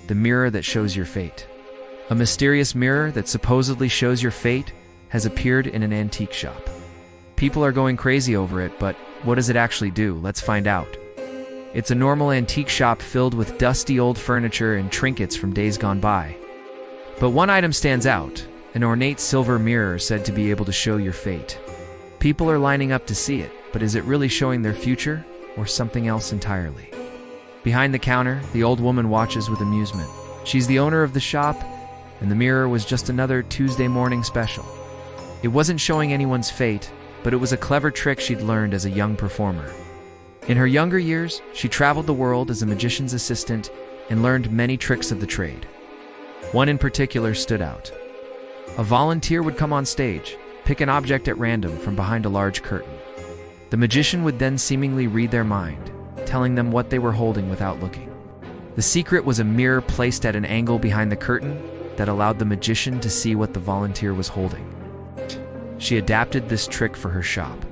the mirror that shows your fate. A mysterious mirror that supposedly shows your fate has appeared in an antique shop. People are going crazy over it, but what does it actually do? Let's find out. It's a normal antique shop filled with dusty old furniture and trinkets from days gone by. But one item stands out, an ornate silver mirror said to be able to show your fate. People are lining up to see it, but is it really showing their future or something else entirely? Behind the counter, the old woman watches with amusement. She's the owner of the shop, and the mirror was just another Tuesday morning special. It wasn't showing anyone's fate, but it was a clever trick she'd learned as a young performer. In her younger years, she traveled the world as a magician's assistant and learned many tricks of the trade. One in particular stood out. A volunteer would come on stage, pick an object at random from behind a large curtain. The magician would then seemingly read their mind, telling them what they were holding without looking. The secret was a mirror placed at an angle behind the curtain that allowed the magician to see what the volunteer was holding. She adapted this trick for her shop,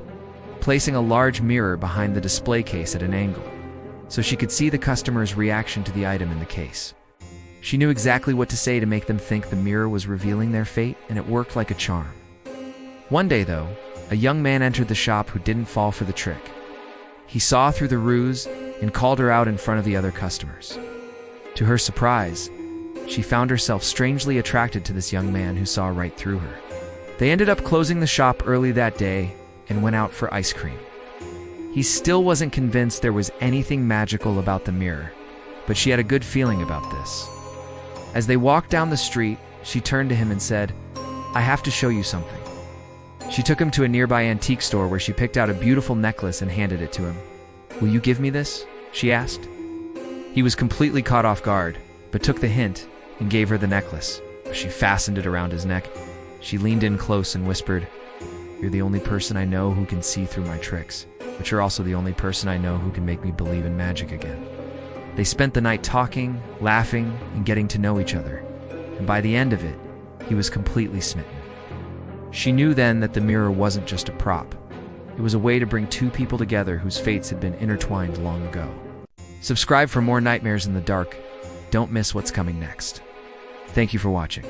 placing a large mirror behind the display case at an angle, so she could see the customer's reaction to the item in the case. She knew exactly what to say to make them think the mirror was revealing their fate, and it worked like a charm. One day, though, a young man entered the shop who didn't fall for the trick. He saw through the ruse and called her out in front of the other customers. To her surprise, she found herself strangely attracted to this young man who saw right through her. They ended up closing the shop early that day and went out for ice cream. He still wasn't convinced there was anything magical about the mirror, but she had a good feeling about this. As they walked down the street, she turned to him and said, "I have to show you something." She took him to a nearby antique store where she picked out a beautiful necklace and handed it to him. "Will you give me this?" she asked. He was completely caught off guard, but took the hint and gave her the necklace. She fastened it around his neck. She leaned in close and whispered, "You're the only person I know who can see through my tricks, but you're also the only person I know who can make me believe in magic again." They spent the night talking, laughing, and getting to know each other, and by the end of it, he was completely smitten. She knew then that the mirror wasn't just a prop. It was a way to bring two people together whose fates had been intertwined long ago. Subscribe for more Nightmares in the Dark. Don't miss what's coming next. Thank you for watching.